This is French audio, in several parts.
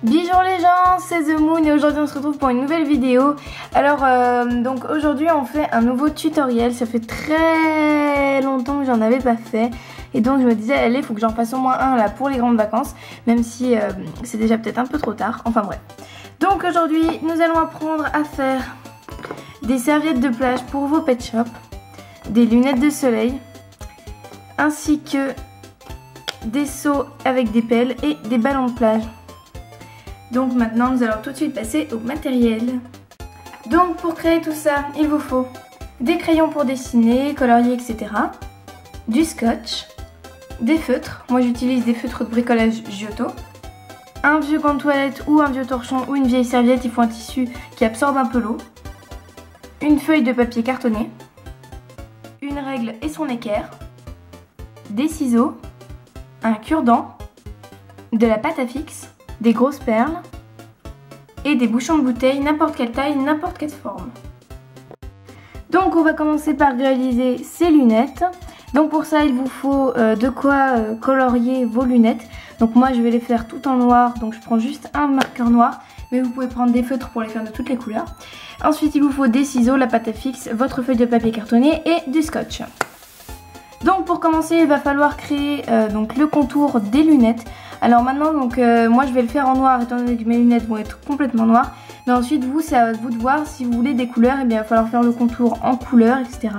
Bonjour les gens, c'est The Moon et aujourd'hui on se retrouve pour une nouvelle vidéo. Alors donc aujourd'hui on fait un nouveau tutoriel, ça fait très longtemps que j'en avais pas fait. Et donc je me disais allez, il faut que j'en fasse au moins un là pour les grandes vacances, même si c'est déjà peut-être un peu trop tard, enfin bref. Donc aujourd'hui nous allons apprendre à faire des serviettes de plage pour vos pet shops, des lunettes de soleil, ainsi que des seaux avec des pelles et des ballons de plage. Donc maintenant nous allons tout de suite passer au matériel. Donc pour créer tout ça, il vous faut des crayons pour dessiner, colorier, etc. Du scotch, des feutres, moi j'utilise des feutres de bricolage Giotto, un vieux gant de toilette ou un vieux torchon ou une vieille serviette, il faut un tissu qui absorbe un peu l'eau, une feuille de papier cartonné, une règle et son équerre, des ciseaux, un cure-dent, de la pâte à fixe, des grosses perles et des bouchons de bouteille, n'importe quelle taille, n'importe quelle forme. Donc on va commencer par réaliser ces lunettes. Donc pour ça il vous faut de quoi colorier vos lunettes. Donc moi je vais les faire tout en noir, donc je prends juste un marqueur noir, mais vous pouvez prendre des feutres pour les faire de toutes les couleurs. Ensuite il vous faut des ciseaux, la pâte à fixe, votre feuille de papier cartonné et du scotch. Donc pour commencer il va falloir créer donc le contour des lunettes. Alors maintenant donc moi je vais le faire en noir étant donné que mes lunettes vont être complètement noires. Mais ensuite vous c'est à vous de voir si vous voulez des couleurs, et bien il va falloir faire le contour en couleurs, etc.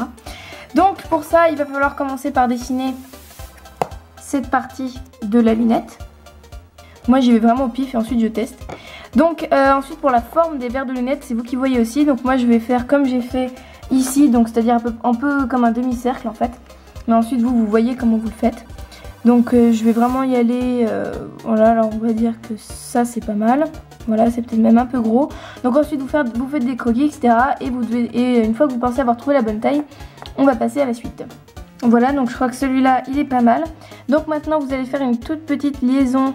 Donc pour ça il va falloir commencer par dessiner cette partie de la lunette. Moi j'y vais vraiment au pif et ensuite je teste. Donc ensuite pour la forme des verres de lunettes c'est vous qui voyez aussi. Donc moi je vais faire comme j'ai fait ici, donc c'est-à-dire un peu comme un demi-cercle en fait. Mais ensuite vous voyez comment vous le faites. Donc je vais vraiment y aller, voilà, alors on va dire que ça c'est pas mal. Voilà, c'est peut-être même un peu gros. Donc ensuite vous faites des croquis, etc. Et une fois que vous pensez avoir trouvé la bonne taille, on va passer à la suite. Voilà, donc je crois que celui-là il est pas mal. Donc maintenant vous allez faire une toute petite liaison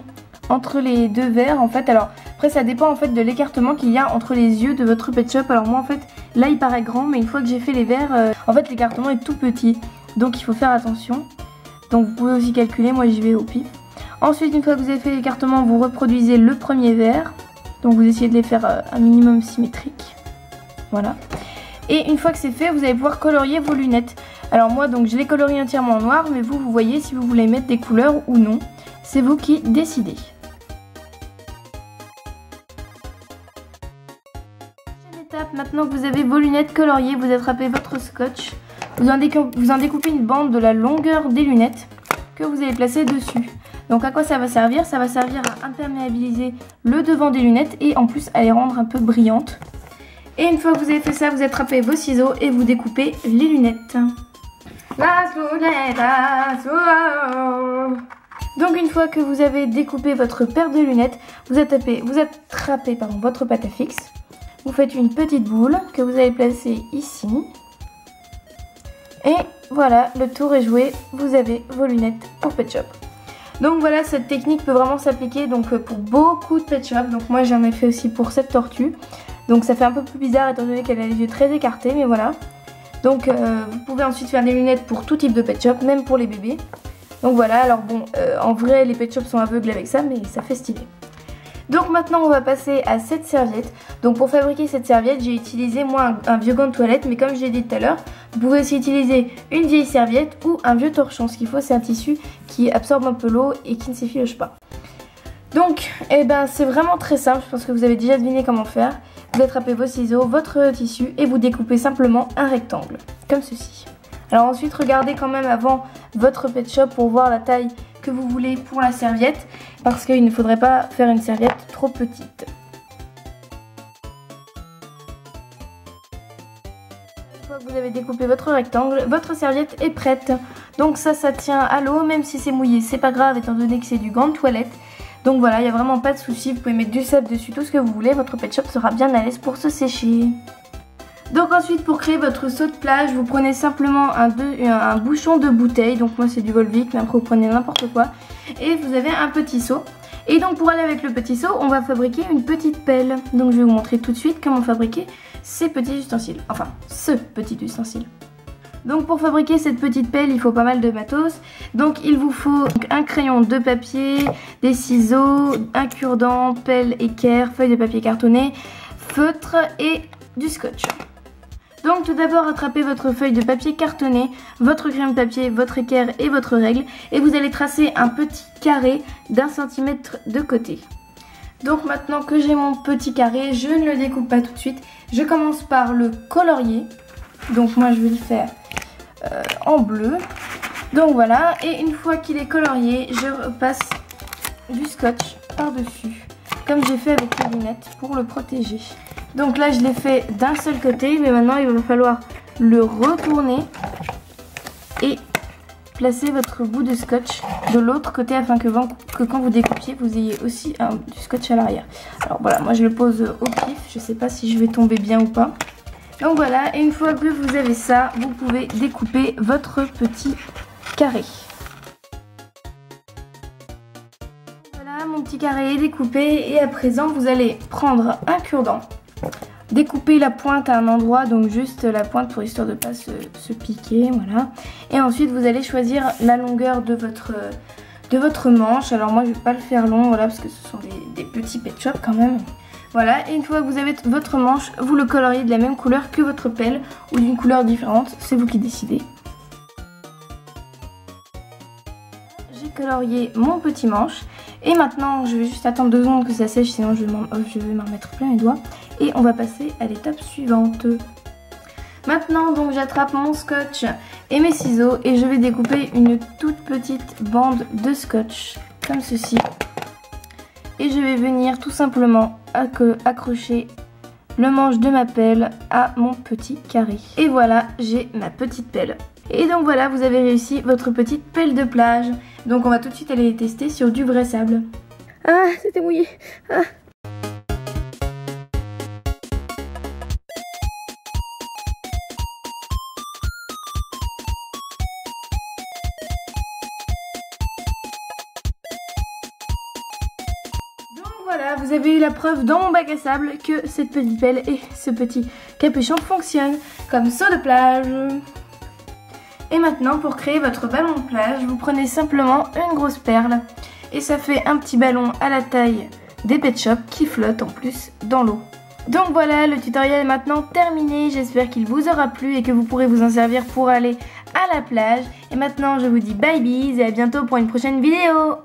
entre les deux verres en fait. Alors après ça dépend en fait de l'écartement qu'il y a entre les yeux de votre pet shop. Alors moi en fait là il paraît grand, mais une fois que j'ai fait les verres, en fait l'écartement est tout petit. Donc il faut faire attention. Donc vous pouvez aussi calculer, moi j'y vais au pif. Ensuite une fois que vous avez fait l'écartement, vous reproduisez le premier verre. Donc vous essayez de les faire un minimum symétrique. Voilà. Et une fois que c'est fait, vous allez pouvoir colorier vos lunettes. Alors moi donc je les colorie entièrement en noir, mais vous voyez si vous voulez mettre des couleurs ou non. C'est vous qui décidez. Deuxième étape, maintenant que vous avez vos lunettes coloriées, vous attrapez votre scotch. Vous en découpez une bande de la longueur des lunettes que vous allez placer dessus. Donc à quoi ça va servir? Ça va servir à imperméabiliser le devant des lunettes et en plus à les rendre un peu brillantes. Et une fois que vous avez fait ça, vous attrapez vos ciseaux et vous découpez les lunettes. Donc une fois que vous avez découpé votre paire de lunettes, vous attrapez votre pâte à fixe. Vous faites une petite boule que vous allez placer ici. Et voilà, le tour est joué, vous avez vos lunettes pour pet shop. Donc voilà, cette technique peut vraiment s'appliquer donc pour beaucoup de pet shop. Donc moi j'en ai fait aussi pour cette tortue. Donc ça fait un peu plus bizarre étant donné qu'elle a les yeux très écartés, mais voilà. Donc vous pouvez ensuite faire des lunettes pour tout type de pet shop, même pour les bébés. Donc voilà, alors bon, en vrai les pet shops sont aveugles avec ça, mais ça fait stylé. Donc maintenant on va passer à cette serviette. Donc pour fabriquer cette serviette j'ai utilisé moi un vieux gant de toilette, mais comme j'ai dit tout à l'heure, vous pouvez aussi utiliser une vieille serviette ou un vieux torchon. Ce qu'il faut c'est un tissu qui absorbe un peu l'eau et qui ne s'effiloche pas. Donc c'est vraiment très simple, je pense que vous avez déjà deviné comment faire. Vous attrapez vos ciseaux, votre tissu et vous découpez simplement un rectangle, comme ceci. Alors ensuite regardez quand même avant votre pet shop pour voir la taille que vous voulez pour la serviette, parce qu'il ne faudrait pas faire une serviette trop petite. Une fois que vous avez découpé votre rectangle, votre serviette est prête. Donc ça tient à l'eau, même si c'est mouillé, c'est pas grave étant donné que c'est du gant de toilette. Donc voilà, il n'y a vraiment pas de souci, vous pouvez mettre du sable dessus, tout ce que vous voulez, votre pet shop sera bien à l'aise pour se sécher. Donc ensuite pour créer votre seau de plage, vous prenez simplement un bouchon de bouteille, donc moi c'est du Volvic, mais après vous prenez n'importe quoi, et vous avez un petit seau. Et donc pour aller avec le petit seau, on va fabriquer une petite pelle. Donc je vais vous montrer tout de suite comment fabriquer ces petits ustensiles, enfin ce petit ustensile. Donc pour fabriquer cette petite pelle, il faut pas mal de matos. Donc il vous faut un crayon de papier, des ciseaux, un cure-dent, pelle, équerre, feuille de papier cartonné, feutre et du scotch. Donc tout d'abord attrapez votre feuille de papier cartonné, votre crayon de papier, votre équerre et votre règle et vous allez tracer un petit carré d'1 centimètre de côté. Donc maintenant que j'ai mon petit carré, je ne le découpe pas tout de suite. Je commence par le colorier. Donc moi je vais le faire en bleu. Donc voilà, et une fois qu'il est colorié, je passe du scotch par-dessus, comme j'ai fait avec les lunettes pour le protéger. Donc là je l'ai fait d'un seul côté, mais maintenant il va falloir le retourner et placer votre bout de scotch de l'autre côté afin que quand vous découpiez, vous ayez aussi du scotch à l'arrière. Alors voilà, moi je le pose au pif, je sais pas si je vais tomber bien ou pas. Donc voilà, et une fois que vous avez ça, vous pouvez découper votre petit carré. Voilà, mon petit carré est découpé et à présent vous allez prendre un cure-dent, découper la pointe à un endroit, donc juste la pointe pour histoire de ne pas se piquer, voilà. Et ensuite vous allez choisir la longueur de votre manche. Alors moi je vais pas le faire long, voilà, parce que ce sont des petits pet shop quand même. Voilà, et une fois que vous avez votre manche, vous le coloriez de la même couleur que votre pelle ou d'une couleur différente, c'est vous qui décidez. J'ai colorié mon petit manche et maintenant je vais juste attendre 2 secondes que ça sèche, sinon je vais m'en mettre plein les doigts. Et on va passer à l'étape suivante. Maintenant donc j'attrape mon scotch et mes ciseaux et je vais découper une toute petite bande de scotch comme ceci. Et je vais venir tout simplement accrocher le manche de ma pelle à mon petit carré. Et voilà, j'ai ma petite pelle. Et donc voilà, vous avez réussi votre petite pelle de plage. Donc on va tout de suite aller les tester sur du vrai sable. Ah, c'était mouillé. Ah. Voilà, vous avez eu la preuve dans mon bac à sable que cette petite pelle et ce petit capuchon fonctionnent comme seau de plage. Et maintenant, pour créer votre ballon de plage, vous prenez simplement une grosse perle et ça fait un petit ballon à la taille des pet shop qui flotte en plus dans l'eau. Donc voilà, le tutoriel est maintenant terminé. J'espère qu'il vous aura plu et que vous pourrez vous en servir pour aller à la plage. Et maintenant, je vous dis bye bye et à bientôt pour une prochaine vidéo.